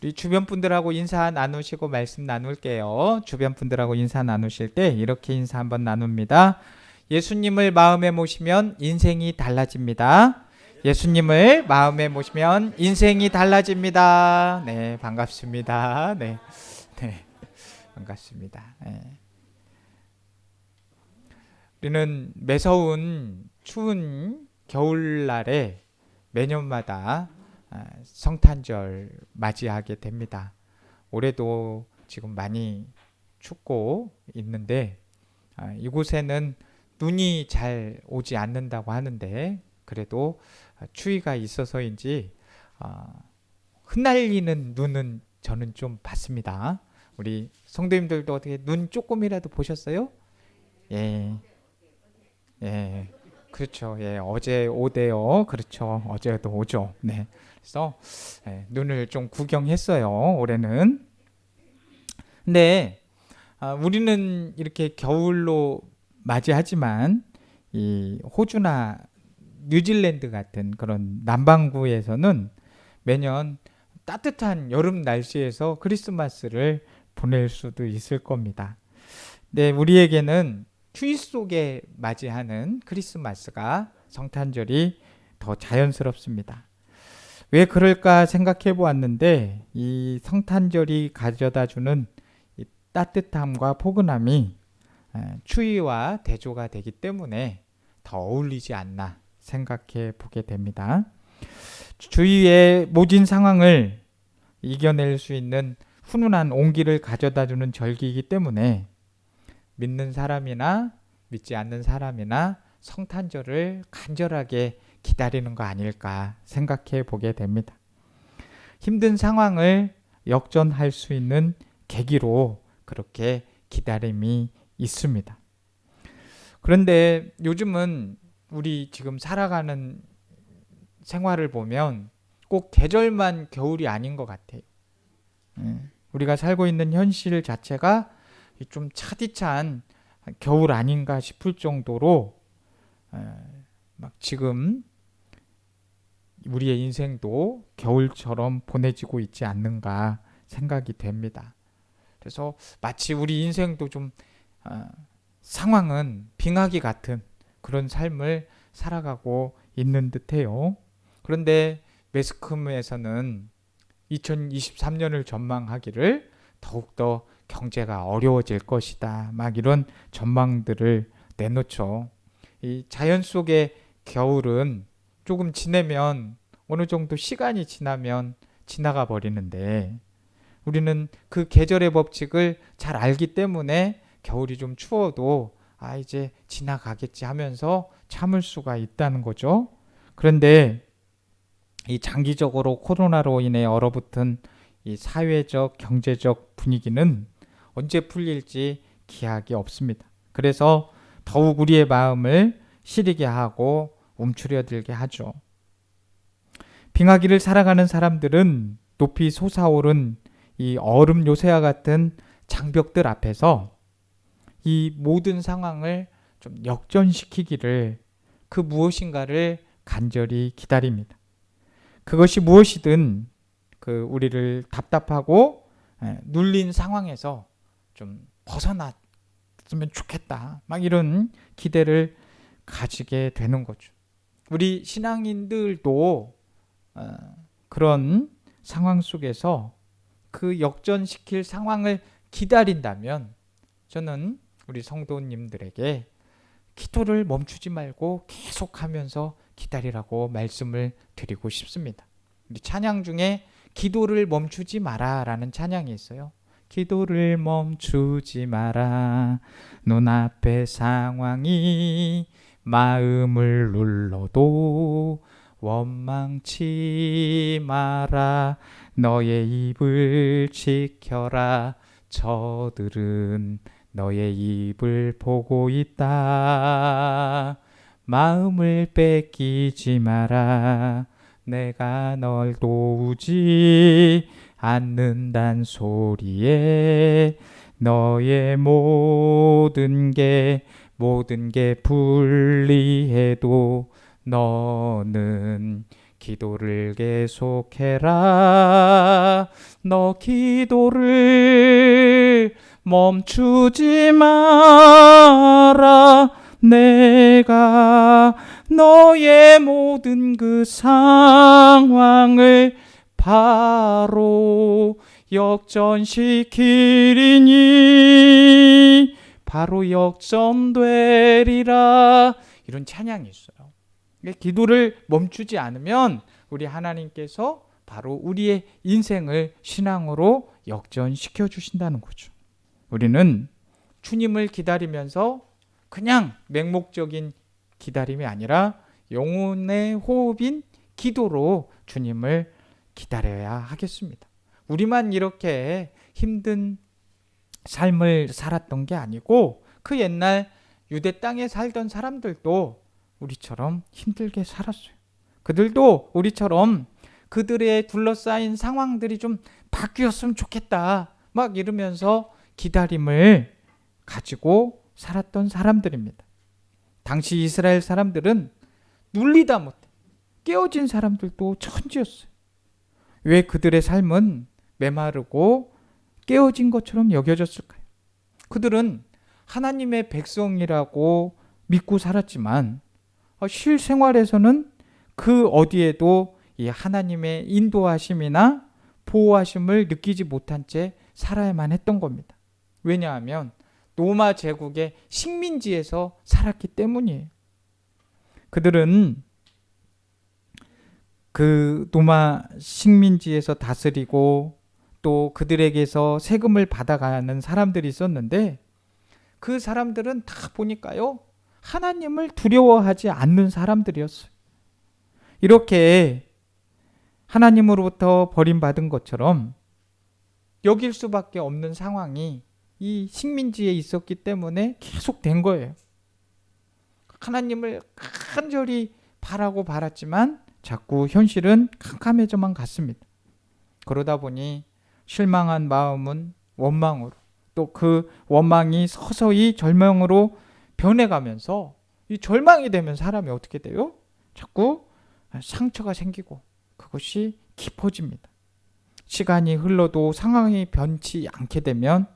우리 주변 분들하고 인사 나누시고 말씀 나눌게요. 주변 분들하고 인사 나누실 때 이렇게 인사 한번 나눕니다. 예수님을 마음에 모시면 인생이 달라집니다. 예수님을 마음에 모시면 인생이 달라집니다. 네, 반갑습니다. 네, 네, 반갑습니다. 네. 우리는 매서운 추운 겨울날에 매년마다 성탄절 맞이하게 됩니다. 올해도 지금 많이 춥고 있는데 이곳에는 눈이 잘 오지 않는다고 하는데 그래도 추위가 있어서인지 흩날리는 눈은 저는 좀 봤습니다. 우리 성도님들도 어떻게 눈 조금이라도 보셨어요? 예, 예, 그렇죠. 예, 어제 오대요. 그렇죠. 어제도 오죠. 네. 그래서 눈을 좀 구경했어요. 올해는. 근데 우리는 이렇게 겨울로 맞이하지만 이 호주나 뉴질랜드 같은 그런 남반구에서는 매년 따뜻한 여름 날씨에서 크리스마스를 보낼 수도 있을 겁니다. 네, 우리에게는 추위 속에 맞이하는 크리스마스가 성탄절이 더 자연스럽습니다. 왜 그럴까 생각해 보았는데 이 성탄절이 가져다주는 이 따뜻함과 포근함이 추위와 대조가 되기 때문에 더 어울리지 않나 생각해 보게 됩니다. 주위의 모진 상황을 이겨낼 수 있는 훈훈한 온기를 가져다주는 절기이기 때문에 믿는 사람이나 믿지 않는 사람이나 성탄절을 간절하게 기다리는 거 아닐까 생각해 보게 됩니다. 힘든 상황을 역전할 수 있는 계기로 그렇게 기다림이 있습니다. 그런데 요즘은 우리 지금 살아가는 생활을 보면 꼭 계절만 겨울이 아닌 것 같아요. 우리가 살고 있는 현실 자체가 좀 차디찬 겨울 아닌가 싶을 정도로 막 지금 우리의 인생도 겨울처럼 보내지고 있지 않는가 생각이 됩니다. 그래서 마치 우리 인생도 좀 상황은 빙하기 같은 그런 삶을 살아가고 있는 듯해요. 그런데 매스컴에서는 2023년을 전망하기를 더욱더 경제가 어려워질 것이다. 막 이런 전망들을 내놓죠. 이 자연 속의 겨울은 조금 지내면 어느 정도 시간이 지나면 지나가 버리는데 우리는 그 계절의 법칙을 잘 알기 때문에 겨울이 좀 추워도 이제 지나가겠지 하면서 참을 수가 있다는 거죠. 그런데 이 장기적으로 코로나로 인해 얼어붙은 이 사회적 경제적 분위기는 언제 풀릴지 기약이 없습니다. 그래서 더욱 우리의 마음을 시리게 하고 움츠려들게 하죠. 빙하기를 살아가는 사람들은 높이 솟아오른 이 얼음 요새와 같은 장벽들 앞에서 이 모든 상황을 좀 역전시키기를 그 무엇인가를 간절히 기다립니다. 그것이 무엇이든 그 우리를 답답하고 눌린 상황에서 좀 벗어났으면 좋겠다. 막 이런 기대를 가지게 되는 거죠. 우리 신앙인들도 그런 상황 속에서 그 역전시킬 상황을 기다린다면 저는 우리 성도님들에게 기도를 멈추지 말고 계속하면서 기다리라고 말씀을 드리고 싶습니다. 우리 찬양 중에 기도를 멈추지 마라 라는 찬양이 있어요. 기도를 멈추지 마라. 눈앞의 상황이 마음을 눌러도 원망치 마라. 너의 입을 지켜라. 저들은 너의 입을 보고 있다. 마음을 뺏기지 마라. 내가 널 도우지 않는단 소리에 너의 모든 게 불리해도 너는 기도를 계속해라. 너 기도를 멈추지 마라. 내가 너의 모든 그 상황을 바로 역전시키리니 바로 역전되리라. 이런 찬양이 있어요. 기도를 멈추지 않으면 우리 하나님께서 바로 우리의 인생을 신앙으로 역전시켜 주신다는 거죠. 우리는 주님을 기다리면서 그냥 맹목적인 기다림이 아니라 영혼의 호흡인 기도로 주님을 기다려야 하겠습니다. 우리만 이렇게 힘든 삶을 살았던 게 아니고 그 옛날 유대 땅에 살던 사람들도 우리처럼 힘들게 살았어요. 그들도 우리처럼 그들의 둘러싸인 상황들이 좀 바뀌었으면 좋겠다 막 이러면서 기다림을 가지고 살았던 사람들입니다. 당시 이스라엘 사람들은 눌리다 못해 깨어진 사람들도 천지였어요. 왜 그들의 삶은 메마르고 깨어진 것처럼 여겨졌을까요? 그들은 하나님의 백성이라고 믿고 살았지만 실생활에서는 그 어디에도 이 하나님의 인도하심이나 보호하심을 느끼지 못한 채 살아야만 했던 겁니다. 왜냐하면 로마 제국의 식민지에서 살았기 때문이에요. 그들은 그 로마 식민지에서 다스리고 또 그들에게서 세금을 받아가는 사람들이 있었는데 그 사람들은 다 보니까요 하나님을 두려워하지 않는 사람들이었어요. 이렇게 하나님으로부터 버림받은 것처럼 여길 수밖에 없는 상황이 이 식민지에 있었기 때문에 계속 된 거예요. 하나님을 간절히 바라고 바랐지만 자꾸 현실은 캄캄해져만 갔습니다. 그러다 보니 실망한 마음은 원망으로 또 그 원망이 서서히 절망으로 변해가면서 이 절망이 되면 사람이 어떻게 돼요? 자꾸 상처가 생기고 그것이 깊어집니다. 시간이 흘러도 상황이 변치 않게 되면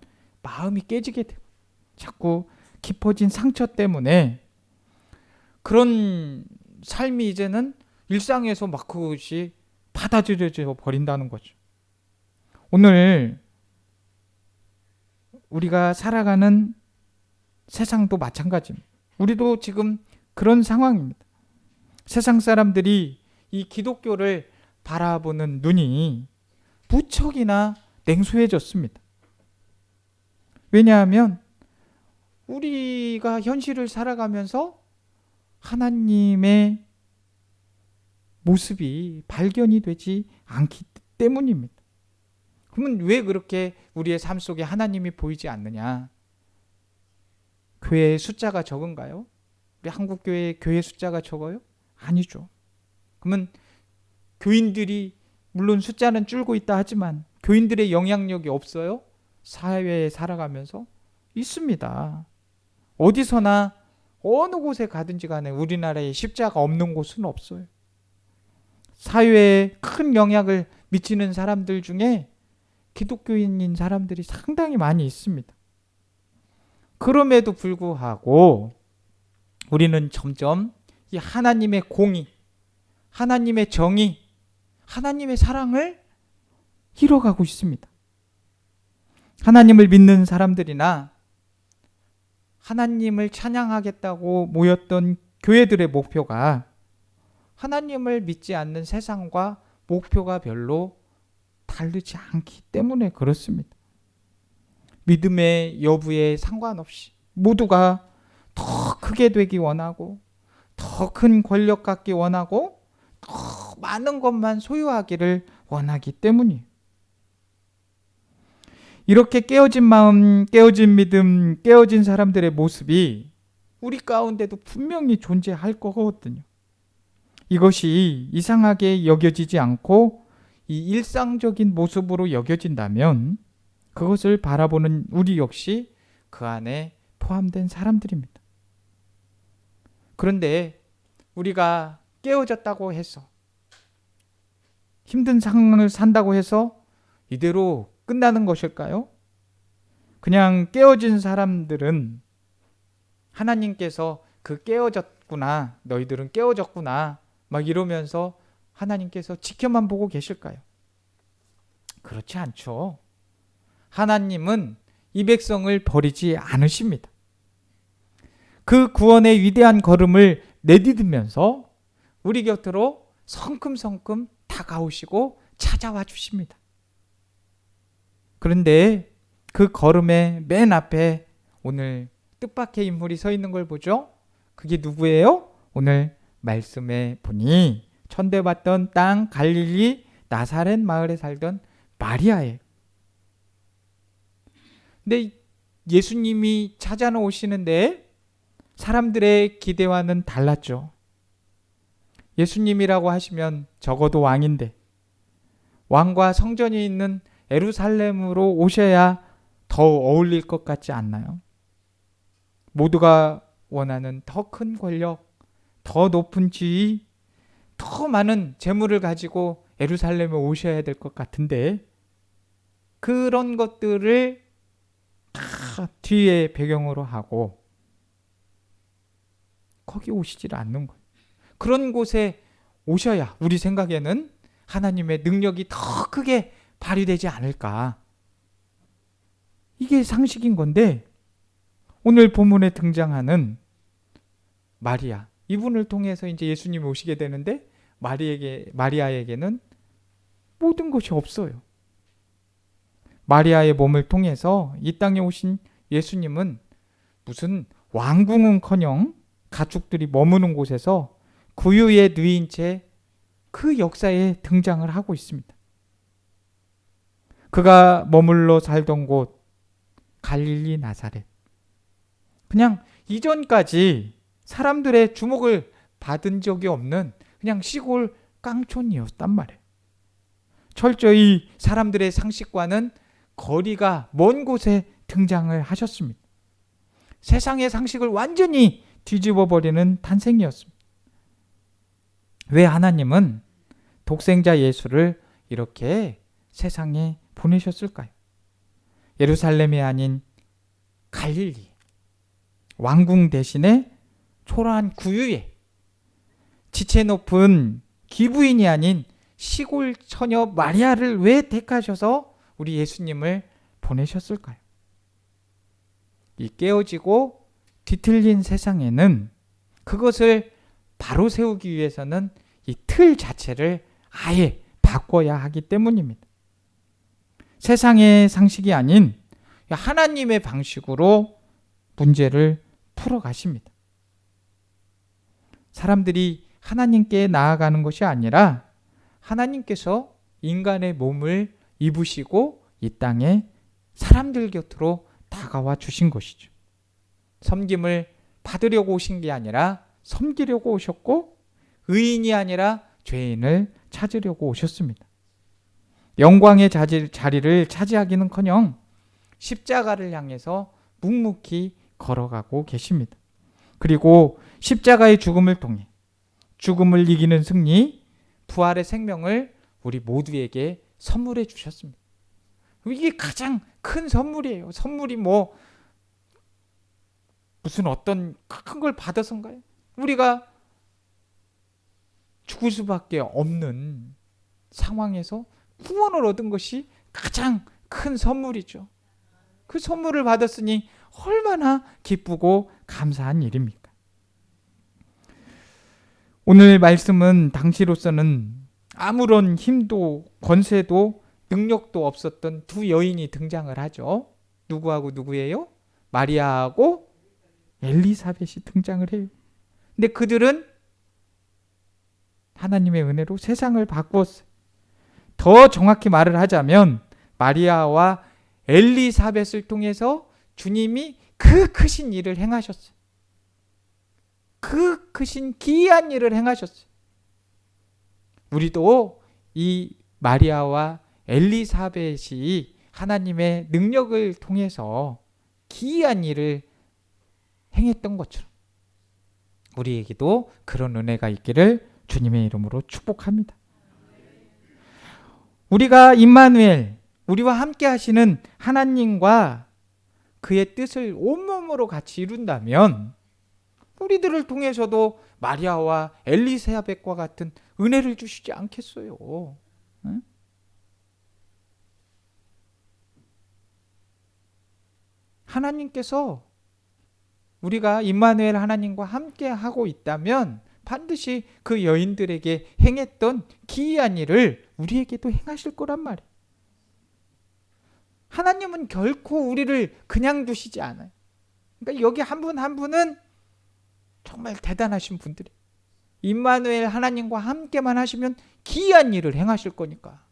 마음이 깨지게 되고 자꾸 깊어진 상처 때문에 그런 삶이 이제는 일상에서 막 그것이 받아들여져 버린다는 거죠. 오늘 우리가 살아가는 세상도 마찬가지입니다. 우리도 지금 그런 상황입니다. 세상 사람들이 이 기독교를 바라보는 눈이 무척이나 냉소해졌습니다. 왜냐하면 우리가 현실을 살아가면서 하나님의 모습이 발견이 되지 않기 때문입니다. 그러면 왜 그렇게 우리의 삶 속에 하나님이 보이지 않느냐? 교회의 숫자가 적은가요? 우리 한국교회 교회 숫자가 적어요? 아니죠. 그러면 교인들이 물론 숫자는 줄고 있다 하지만 교인들의 영향력이 없어요? 사회에 살아가면서 있습니다. 어디서나 어느 곳에 가든지 간에 우리나라에 십자가 없는 곳은 없어요. 사회에 큰 영향을 미치는 사람들 중에 기독교인인 사람들이 상당히 많이 있습니다. 그럼에도 불구하고 우리는 점점 이 하나님의 공의, 하나님의 정의, 하나님의 사랑을 잃어가고 있습니다. 하나님을 믿는 사람들이나 하나님을 찬양하겠다고 모였던 교회들의 목표가 하나님을 믿지 않는 세상과 목표가 별로 다르지 않기 때문에 그렇습니다. 믿음의 여부에 상관없이 모두가 더 크게 되기 원하고 더 큰 권력 갖기 원하고 더 많은 것만 소유하기를 원하기 때문이에요. 이렇게 깨어진 마음, 깨어진 믿음, 깨어진 사람들의 모습이 우리 가운데도 분명히 존재할 거거든요. 이것이 이상하게 여겨지지 않고 이 일상적인 모습으로 여겨진다면 그것을 바라보는 우리 역시 그 안에 포함된 사람들입니다. 그런데 우리가 깨어졌다고 해서 힘든 상황을 산다고 해서 이대로 끝나는 것일까요? 그냥 깨어진 사람들은 하나님께서 그 깨어졌구나, 너희들은 깨어졌구나 막 이러면서 하나님께서 지켜만 보고 계실까요? 그렇지 않죠. 하나님은 이 백성을 버리지 않으십니다. 그 구원의 위대한 걸음을 내디디면서 우리 곁으로 성큼성큼 다가오시고 찾아와 주십니다. 그런데 그 걸음의 맨 앞에 오늘 뜻밖의 인물이 서 있는 걸 보죠. 그게 누구예요? 오늘 말씀에 보니 천대받던 땅 갈릴리 나사렛 마을에 살던 마리아예요. 근데 예수님이 찾아오시는데 사람들의 기대와는 달랐죠. 예수님이라고 하시면 적어도 왕인데 왕과 성전이 있는 예루살렘으로 오셔야 더 어울릴 것 같지 않나요? 모두가 원하는 더 큰 권력, 더 높은 지위, 더 많은 재물을 가지고 예루살렘에 오셔야 될 것 같은데 그런 것들을 다 뒤에 배경으로 하고 거기 오시질 않는 거예요. 그런 곳에 오셔야 우리 생각에는 하나님의 능력이 더 크게 발휘되지 않을까. 이게 상식인 건데 오늘 본문에 등장하는 마리아, 이분을 통해서 이제 예수님이 오시게 되는데 마리아에게는 모든 것이 없어요. 마리아의 몸을 통해서 이 땅에 오신 예수님은 무슨 왕궁은커녕 가축들이 머무는 곳에서 구유에 누인 채 그 역사에 등장을 하고 있습니다. 그가 머물러 살던 곳 갈릴리 나사렛, 그냥 이전까지 사람들의 주목을 받은 적이 없는 그냥 시골 깡촌이었단 말이에요. 철저히 사람들의 상식과는 거리가 먼 곳에 등장을 하셨습니다. 세상의 상식을 완전히 뒤집어버리는 탄생이었습니다. 왜 하나님은 독생자 예수를 이렇게 세상에 보내셨을까요? 예루살렘이 아닌 갈릴리, 왕궁 대신에 초라한 구유에 지체 높은 기부인이 아닌 시골 처녀 마리아를 왜 택하셔서 우리 예수님을 보내셨을까요? 이 깨어지고 뒤틀린 세상에는 그것을 바로 세우기 위해서는 이 틀 자체를 아예 바꿔야 하기 때문입니다. 세상의 상식이 아닌 하나님의 방식으로 문제를 풀어가십니다. 사람들이 하나님께 나아가는 것이 아니라 하나님께서 인간의 몸을 입으시고 이 땅에 사람들 곁으로 다가와 주신 것이죠. 섬김을 받으려고 오신 게 아니라 섬기려고 오셨고 의인이 아니라 죄인을 찾으려고 오셨습니다. 영광의 자리를 차지하기는커녕 십자가를 향해서 묵묵히 걸어가고 계십니다. 그리고 십자가의 죽음을 통해 죽음을 이기는 승리, 부활의 생명을 우리 모두에게 선물해 주셨습니다. 이게 가장 큰 선물이에요. 선물이 무슨 어떤 큰 걸 받아서인가요? 우리가 죽을 수밖에 없는 상황에서 구원을 얻은 것이 가장 큰 선물이죠. 그 선물을 받았으니 얼마나 기쁘고 감사한 일입니까? 오늘 말씀은 당시로서는 아무런 힘도 권세도 능력도 없었던 두 여인이 등장을 하죠. 누구하고 누구예요? 마리아하고 엘리사벳이 등장을 해요. 근데 그들은 하나님의 은혜로 세상을 바꾸었어요. 더 정확히 말을 하자면 마리아와 엘리사벳을 통해서 주님이 그 크신 일을 행하셨어요. 그 크신 기이한 일을 행하셨어요. 우리도 이 마리아와 엘리사벳이 하나님의 능력을 통해서 기이한 일을 행했던 것처럼 우리에게도 그런 은혜가 있기를 주님의 이름으로 축복합니다. 우리가 임마누엘, 우리와 함께 하시는 하나님과 그의 뜻을 온몸으로 같이 이룬다면 우리들을 통해서도 마리아와 엘리사벳과 같은 은혜를 주시지 않겠어요? 응? 하나님께서 우리가 임마누엘 하나님과 함께 하고 있다면 반드시 그 여인들에게 행했던 기이한 일을 우리에게도 행하실 거란 말이에요. 하나님은 결코 우리를 그냥 두시지 않아요. 그러니까 여기 한 분 한 분은 정말 대단하신 분들이 임마누엘 하나님과 함께만 하시면 기이한 일을 행하실 거니까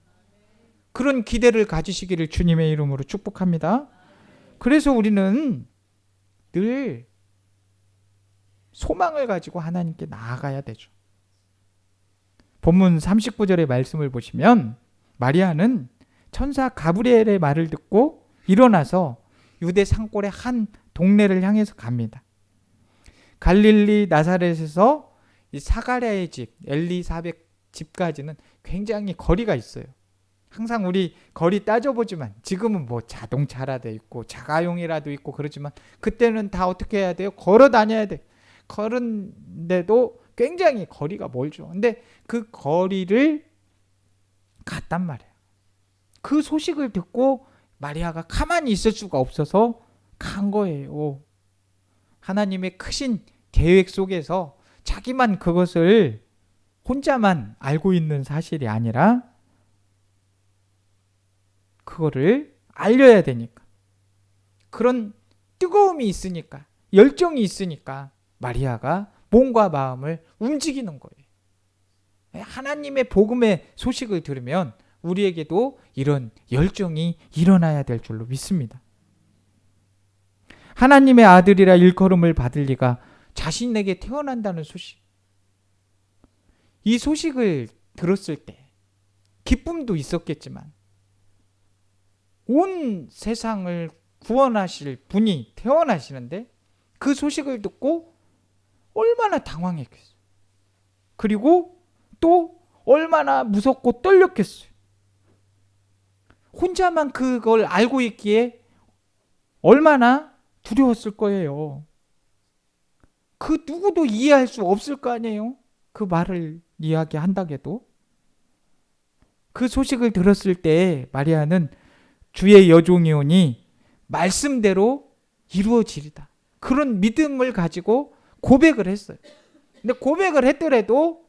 그런 기대를 가지시기를 주님의 이름으로 축복합니다. 그래서 우리는 늘 소망을 가지고 하나님께 나아가야 되죠. 본문 39절의 말씀을 보시면 마리아는 천사 가브리엘의 말을 듣고 일어나서 유대 산골의 한 동네를 향해서 갑니다. 갈릴리 나사렛에서 이 사가랴의 집, 엘리사벳 집까지는 굉장히 거리가 있어요. 항상 우리 거리 따져보지만 지금은 뭐 자동차라도 있고 자가용이라도 있고 그러지만 그때는 다 어떻게 해야 돼요? 걸어 다녀야 돼. 걸은데도 굉장히 거리가 멀죠. 근데 그 거리를 갔단 말이에요. 그 소식을 듣고 마리아가 가만히 있을 수가 없어서 간 거예요. 하나님의 크신 계획 속에서 자기만 그것을 혼자만 알고 있는 사실이 아니라 그거를 알려야 되니까. 그런 뜨거움이 있으니까, 열정이 있으니까 마리아가 몸과 마음을 움직이는 거예요. 하나님의 복음의 소식을 들으면 우리에게도 이런 열정이 일어나야 될 줄로 믿습니다. 하나님의 아들이라 일컬음을 받을 리가 자신에게 태어난다는 소식. 이 소식을 들었을 때 기쁨도 있었겠지만 온 세상을 구원하실 분이 태어나시는데 그 소식을 듣고 얼마나 당황했겠어요. 그리고 또 얼마나 무섭고 떨렸겠어요. 혼자만 그걸 알고 있기에 얼마나 두려웠을 거예요. 그 누구도 이해할 수 없을 거 아니에요. 그 말을 이야기한다게도. 그 소식을 들었을 때 마리아는 주의 여종이오니 말씀대로 이루어지리다. 그런 믿음을 가지고 고백을 했어요. 근데 고백을 했더라도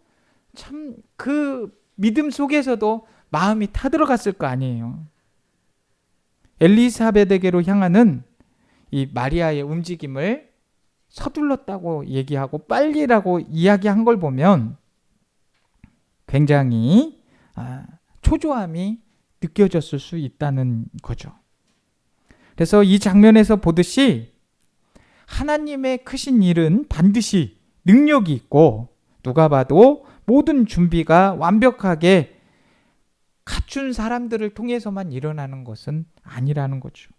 참 그 믿음 속에서도 마음이 타들어갔을 거 아니에요. 엘리사벳에게로 향하는 이 마리아의 움직임을 서둘렀다고 얘기하고 빨리라고 이야기한 걸 보면 굉장히 초조함이 느껴졌을 수 있다는 거죠. 그래서 이 장면에서 보듯이 하나님의 크신 일은 반드시 능력이 있고 누가 봐도 모든 준비가 완벽하게 갖춘 사람들을 통해서만 일어나는 것은 아니라는 거죠.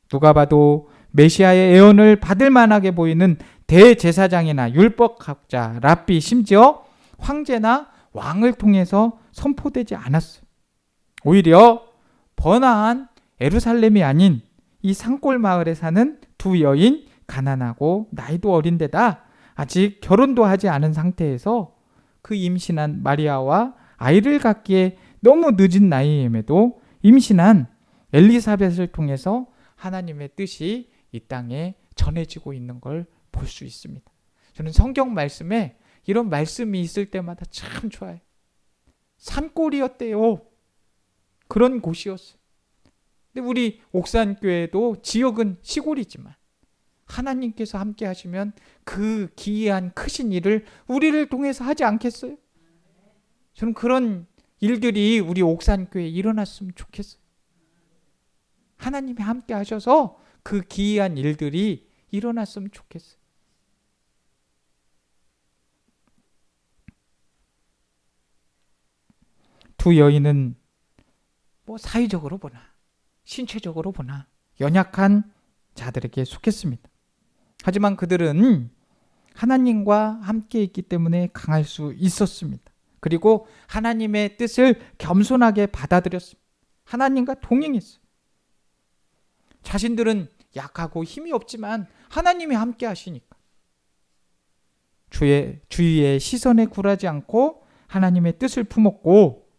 누가 봐도 메시아의 예언을 받을 만하게 보이는 대제사장이나 율법학자, 랍비, 심지어 황제나 왕을 통해서 선포되지 않았어요. 오히려 번화한 예루살렘이 아닌 이 산골 마을에 사는 두 여인, 가난하고 나이도 어린데다 아직 결혼도 하지 않은 상태에서 그 임신한 마리아와 아이를 갖기에 너무 늦은 나이임에도 임신한 엘리사벳을 통해서 하나님의 뜻이 이 땅에 전해지고 있는 걸 볼 수 있습니다. 저는 성경 말씀에 이런 말씀이 있을 때마다 참 좋아요. 산골이었대요. 그런 곳이었어요. 근데 우리 옥산교회도 지역은 시골이지만 하나님께서 함께 하시면 그 기이한 크신 일을 우리를 통해서 하지 않겠어요? 저는 그런 일들이 우리 옥산교회에 일어났으면 좋겠어요. 하나님이 함께 하셔서 그 기이한 일들이 일어났으면 좋겠어요. 두 여인은 뭐 사회적으로 보나 신체적으로 보나 연약한 자들에게 속했습니다. 하지만 그들은 하나님과 함께 있기 때문에 강할 수 있었습니다. 그리고 하나님의 뜻을 겸손하게 받아들였습니다. 하나님과 동행했어요. 자신들은 약하고 힘이 없지만 하나님이 함께 하시니까 주위의 시선에 굴하지 않고 하나님의 뜻을 품었고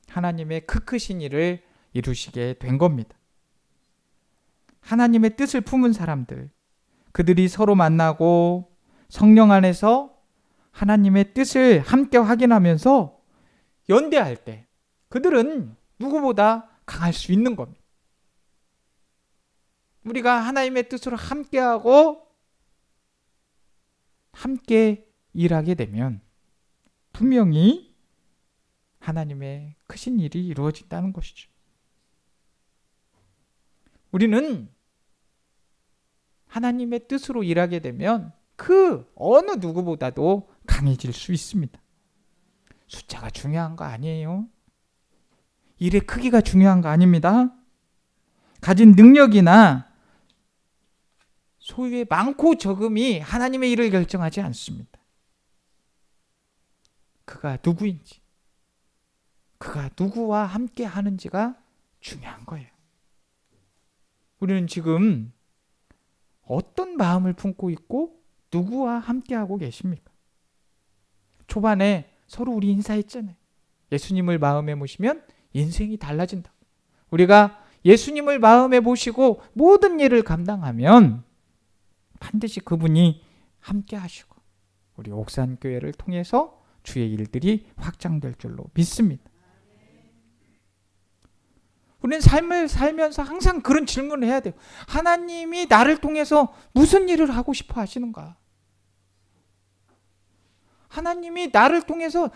하나님의 그 크신 일을 이루시게 된 겁니다. 하나님의 뜻을 품은 사람들, 그들이 서로 만나고 성령 안에서 하나님의 뜻을 함께 확인하면서 연대할 때 그들은 누구보다 강할 수 있는 겁니다. 우리가 하나님의 뜻으로 함께하고 함께 일하게 되면 분명히 하나님의 크신 일이 이루어진다는 것이죠. 우리는 하나님의 뜻으로 일하게 되면 그 어느 누구보다도 강해질 수 있습니다. 숫자가 중요한 거 아니에요. 일의 크기가 중요한 거 아닙니다. 가진 능력이나 소유의 많고 적음이 하나님의 일을 결정하지 않습니다. 그가 누구인지, 그가 누구와 함께 하는지가 중요한 거예요. 우리는 지금 어떤 마음을 품고 있고 누구와 함께하고 계십니까? 초반에 서로 우리 인사했잖아요. 예수님을 마음에 모시면 인생이 달라진다. 우리가 예수님을 마음에 모시고 모든 일을 감당하면 반드시 그분이 함께 하시고 우리 옥산교회를 통해서 주의 일들이 확장될 줄로 믿습니다. 우리는 삶을 살면서 항상 그런 질문을 해야 돼요. 하나님이 나를 통해서 무슨 일을 하고 싶어 하시는가? 하나님이 나를 통해서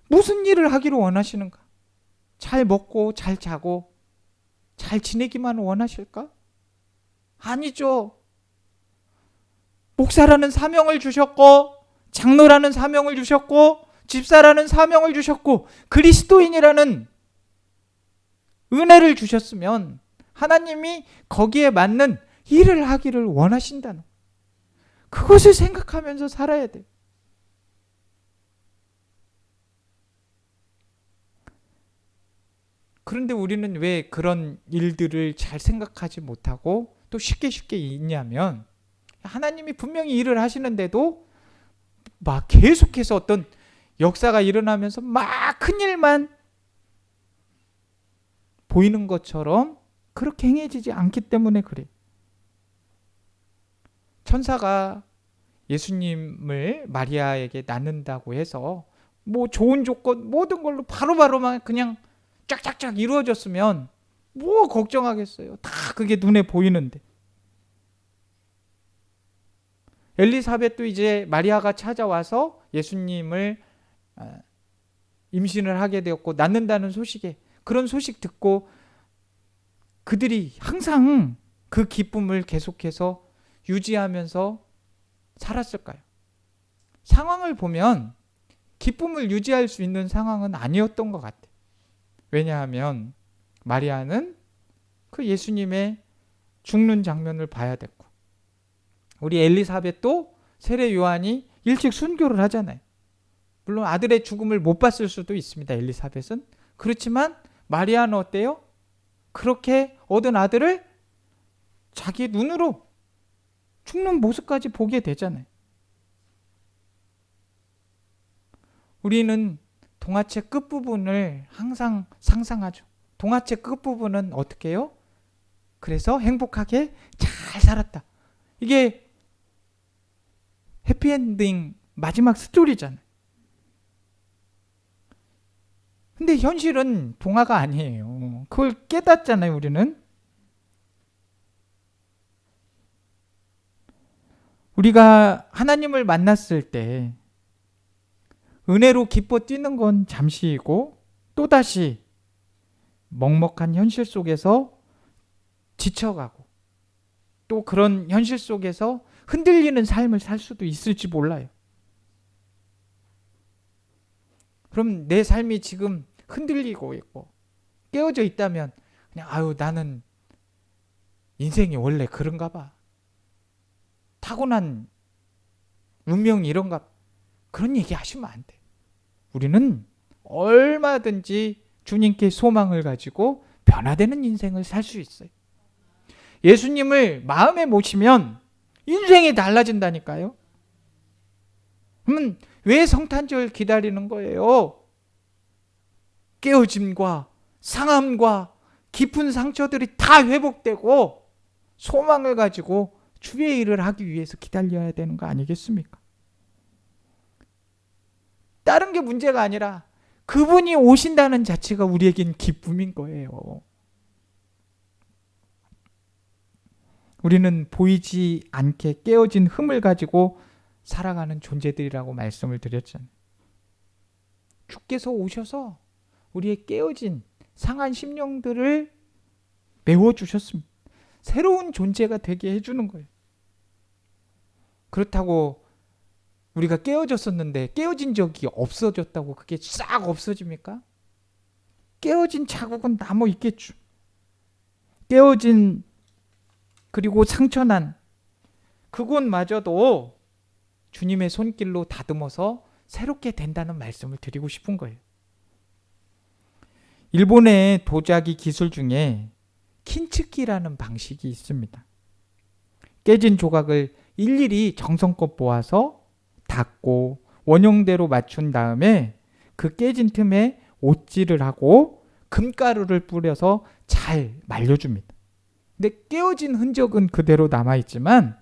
무슨 일을 하기를 원하시는가? 잘 먹고 잘 자고 잘 지내기만 원하실까? 아니죠. 목사라는 사명을 주셨고 장로라는 사명을 주셨고 집사라는 사명을 주셨고 그리스도인이라는 은혜를 주셨으면 하나님이 거기에 맞는 일을 하기를 원하신다는 그것을 생각하면서 살아야 돼요. 그런데 우리는 왜 그런 일들을 잘 생각하지 못하고 또 쉽게 있냐면 하나님이 분명히 일을 하시는데도 막 계속해서 어떤 역사가 일어나면서 막 큰 일만 보이는 것처럼 그렇게 행해지지 않기 때문에 그래. 천사가 예수님을 마리아에게 낳는다고 해서 뭐 좋은 조건 모든 걸로 바로바로만 그냥 쫙쫙쫙 이루어졌으면 뭐 걱정하겠어요. 다 그게 눈에 보이는데. 엘리사벳도 이제 마리아가 찾아와서 예수님을 임신을 하게 되었고 낳는다는 소식에 그런 소식 듣고 그들이 항상 그 기쁨을 계속해서 유지하면서 살았을까요? 상황을 보면 기쁨을 유지할 수 있는 상황은 아니었던 것 같아요. 왜냐하면 마리아는 그 예수님의 죽는 장면을 봐야 됐고 우리 엘리사벳도 세례 요한이 일찍 순교를 하잖아요. 물론 아들의 죽음을 못 봤을 수도 있습니다. 엘리사벳은. 그렇지만 마리아는 어때요? 그렇게 얻은 아들을 자기 눈으로 죽는 모습까지 보게 되잖아요. 우리는 동화책 끝부분을 항상 상상하죠. 동화책 끝부분은 어떻게 해요? 그래서 행복하게 잘 살았다. 이게 해피엔딩 마지막 스토리잖아요. 근데 현실은 동화가 아니에요. 그걸 깨닫잖아요, 우리는. 우리가 하나님을 만났을 때 은혜로 기뻐 뛰는 건 잠시이고 또다시 먹먹한 현실 속에서 지쳐가고 또 그런 현실 속에서 흔들리는 삶을 살 수도 있을지 몰라요. 그럼 내 삶이 지금 흔들리고 있고 깨어져 있다면 그냥 나는 인생이 원래 그런가 봐. 타고난 운명이 이런가 봐. 그런 얘기 하시면 안 돼. 우리는 얼마든지 주님께 소망을 가지고 변화되는 인생을 살 수 있어요. 예수님을 마음에 모시면 인생이 달라진다니까요. 그러면 왜 성탄절 기다리는 거예요? 깨어짐과 상함과 깊은 상처들이 다 회복되고 소망을 가지고 주의 일을 하기 위해서 기다려야 되는 거 아니겠습니까? 다른 게 문제가 아니라 그분이 오신다는 자체가 우리에겐 기쁨인 거예요. 우리는 보이지 않게 깨어진 흠을 가지고 살아가는 존재들이라고 말씀을 드렸잖아요. 주께서 오셔서 우리의 깨어진 상한 심령들을 메워주셨습니다. 새로운 존재가 되게 해주는 거예요. 그렇다고 우리가 깨어졌었는데 깨어진 적이 없어졌다고 그게 싹 없어집니까? 깨어진 자국은 남아 있겠죠. 깨어진 그리고 상처난 그곳마저도 주님의 손길로 다듬어서 새롭게 된다는 말씀을 드리고 싶은 거예요. 일본의 도자기 기술 중에 킨츠키라는 방식이 있습니다. 깨진 조각을 일일이 정성껏 모아서 닦고 원형대로 맞춘 다음에 그 깨진 틈에 옷질을 하고 금가루를 뿌려서 잘 말려줍니다. 근데 깨어진 흔적은 그대로 남아있지만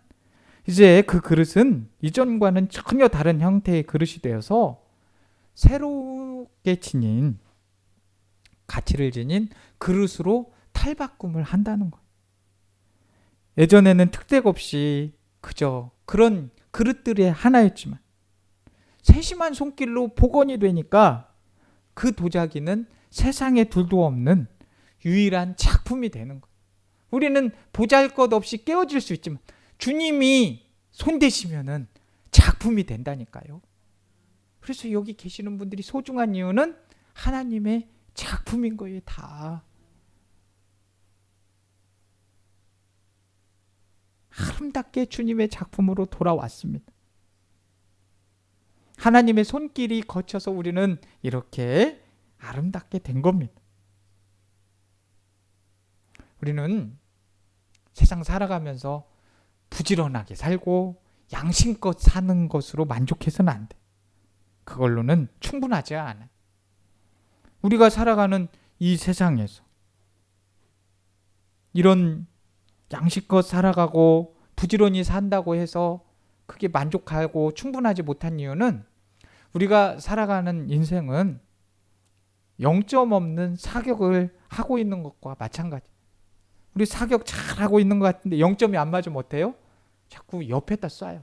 이제 그 그릇은 이전과는 전혀 다른 형태의 그릇이 되어서 새롭게 지닌 가치를 지닌 그릇으로 탈바꿈을 한다는 거예요. 예전에는 특색 없이 그저 그런 그릇들의 하나였지만 세심한 손길로 복원이 되니까 그 도자기는 세상에 둘도 없는 유일한 작품이 되는 거예요. 우리는 보잘것없이 깨어질 수 있지만 주님이 손대시면은 작품이 된다니까요. 그래서 여기 계시는 분들이 소중한 이유는 하나님의 작품인 거예요. 다 아름답게 주님의 작품으로 돌아왔습니다. 하나님의 손길이 거쳐서 우리는 이렇게 아름답게 된 겁니다. 우리는 세상 살아가면서 부지런하게 살고 양심껏 사는 것으로 만족해서는 안 돼. 그걸로는 충분하지 않아. 우리가 살아가는 이 세상에서 이런 양심껏 살아가고 부지런히 산다고 해서 그게 만족하고 충분하지 못한 이유는 우리가 살아가는 인생은 0점 없는 사격을 하고 있는 것과 마찬가지. 우리 사격 잘하고 있는 것 같은데 0점이 안 맞으면 어때요? 자꾸 옆에다 쏴요.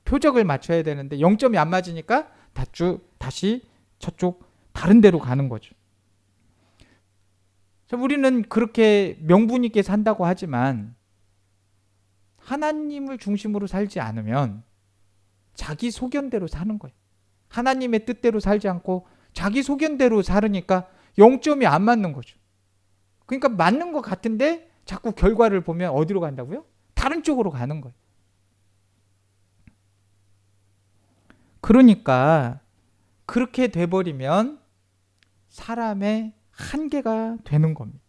표적을 맞춰야 되는데 0점이 안 맞으니까 다시 저쪽 다른 데로 가는 거죠. 우리는 그렇게 명분 있게 산다고 하지만 하나님을 중심으로 살지 않으면 자기 소견대로 사는 거예요. 하나님의 뜻대로 살지 않고 자기 소견대로 살으니까 0점이 안 맞는 거죠. 그러니까 맞는 것 같은데 자꾸 결과를 보면 어디로 간다고요? 다른 쪽으로 가는 거예요. 그러니까 그렇게 돼버리면 사람의 한계가 되는 겁니다.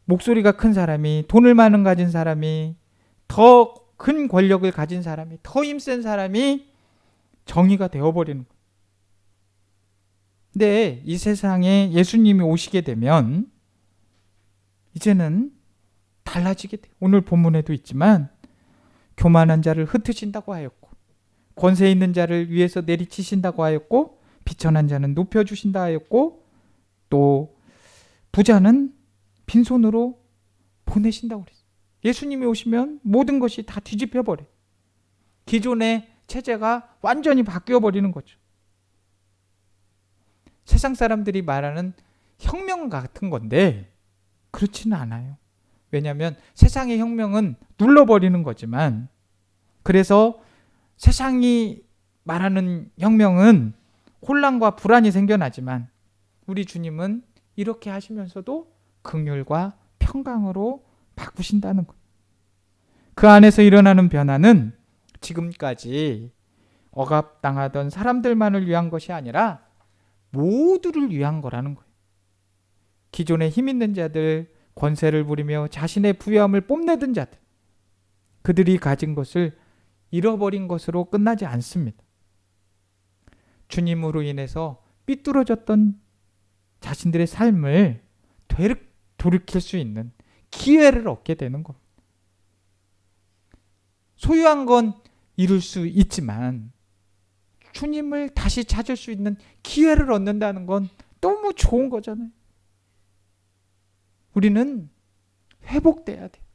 목소리가 큰 사람이, 돈을 많은 가진 사람이, 더 큰 권력을 가진 사람이, 더 힘센 사람이 정의가 되어버리는 거예요. 근데 이 세상에 예수님이 오시게 되면 이제는 달라지게 돼요. 오늘 본문에도 있지만 교만한 자를 흩으신다고 하였고 권세 있는 자를 위에서 내리치신다고 하였고 비천한 자는 높여주신다 하였고 또 부자는 빈손으로 보내신다고 그랬어요. 예수님이 오시면 모든 것이 다 뒤집혀 버려요. 기존의 체제가 완전히 바뀌어 버리는 거죠. 세상 사람들이 말하는 혁명 같은 건데 그렇지는 않아요. 왜냐하면 세상의 혁명은 눌러버리는 거지만 그래서 세상이 말하는 혁명은 혼란과 불안이 생겨나지만 우리 주님은 이렇게 하시면서도 긍휼과 평강으로 바꾸신다는 거예요. 그 안에서 일어나는 변화는 지금까지 억압당하던 사람들만을 위한 것이 아니라 모두를 위한 거라는 거예요. 기존에 힘 있는 자들, 권세를 부리며 자신의 부유함을 뽐내던 자들, 그들이 가진 것을 잃어버린 것으로 끝나지 않습니다. 주님으로 인해서 삐뚤어졌던 자신들의 삶을 돌이킬 수 있는 기회를 얻게 되는 겁니다. 소유한 건 잃을 수 있지만 주님을 다시 찾을 수 있는 기회를 얻는다는 건 너무 좋은 거잖아요. 우리는 회복돼야 돼요.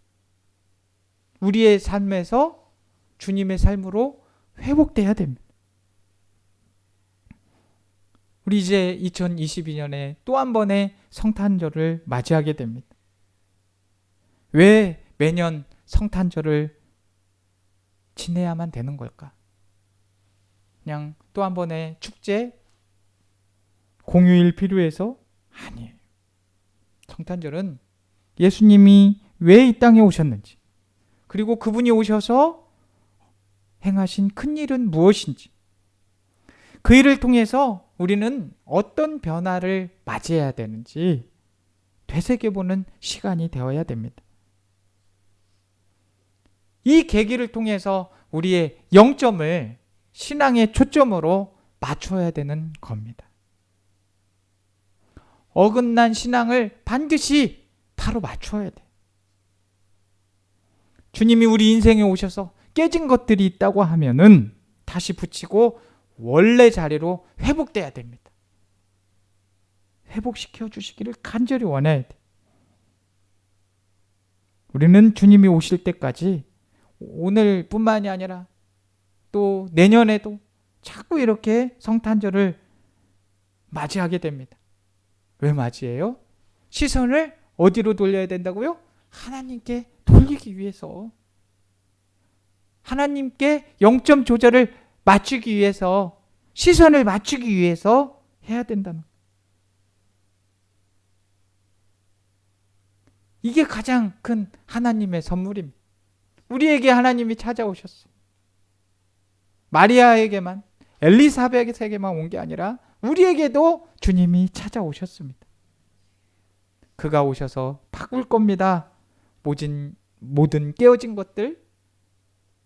우리의 삶에서 주님의 삶으로 회복돼야 됩니다. 우리 이제 2022년에 또 한 번의 성탄절을 맞이하게 됩니다. 왜 매년 성탄절을 지내야만 되는 걸까? 그냥 또 한 번의 축제, 공휴일 필요해서? 아니에요. 성탄절은 예수님이 왜 이 땅에 오셨는지, 그리고 그분이 오셔서 행하신 큰 일은 무엇인지, 그 일을 통해서 우리는 어떤 변화를 맞이해야 되는지 되새겨보는 시간이 되어야 됩니다. 이 계기를 통해서 우리의 영점을 신앙의 초점으로 맞춰야 되는 겁니다. 어긋난 신앙을 반드시 바로 맞춰야 돼. 주님이 우리 인생에 오셔서 깨진 것들이 있다고 하면은 다시 붙이고 원래 자리로 회복돼야 됩니다. 회복시켜 주시기를 간절히 원해야 돼. 우리는 주님이 오실 때까지 오늘뿐만이 아니라 또 내년에도 자꾸 이렇게 성탄절을 맞이하게 됩니다. 왜 맞이해요? 시선을 어디로 돌려야 된다고요? 하나님께 돌리기 위해서. 하나님께 영점 조절을 맞추기 위해서, 시선을 맞추기 위해서 해야 된다는 거예요. 이게 가장 큰 하나님의 선물입니다. 우리에게 하나님이 찾아오셨어요. 마리아에게만, 엘리사벳에게만 온 게 아니라 우리에게도 주님이 찾아오셨습니다. 그가 오셔서 바꿀 겁니다. 모든 깨어진 것들,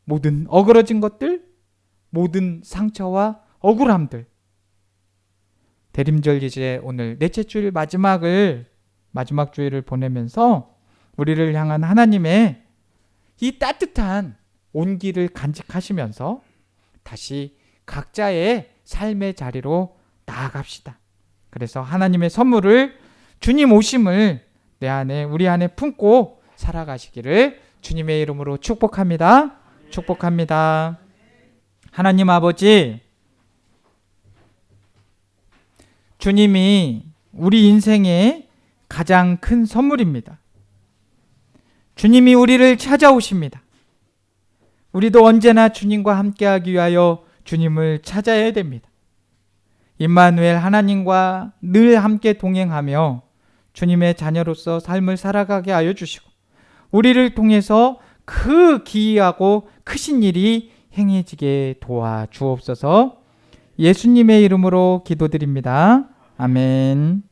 모든 어그러진 것들, 모든 상처와 억울함들. 대림절 이제 오늘 넷째 주일 마지막 주일을 보내면서 우리를 향한 하나님의 이 따뜻한 온기를 간직하시면서 다시 각자의 삶의 자리로 나아갑시다. 그래서 하나님의 선물을, 주님 오심을 내 안에, 우리 안에 품고 살아가시기를 주님의 이름으로 축복합니다. 축복합니다. 하나님 아버지, 주님이 우리 인생의 가장 큰 선물입니다. 주님이 우리를 찾아오십니다. 우리도 언제나 주님과 함께하기 위하여 주님을 찾아야 됩니다. 임마누엘 하나님과 늘 함께 동행하며 주님의 자녀로서 삶을 살아가게 하여 주시고, 우리를 통해서 그 기이하고 크신 일이 행해지게 도와 주옵소서. 예수님의 이름으로 기도드립니다. 아멘.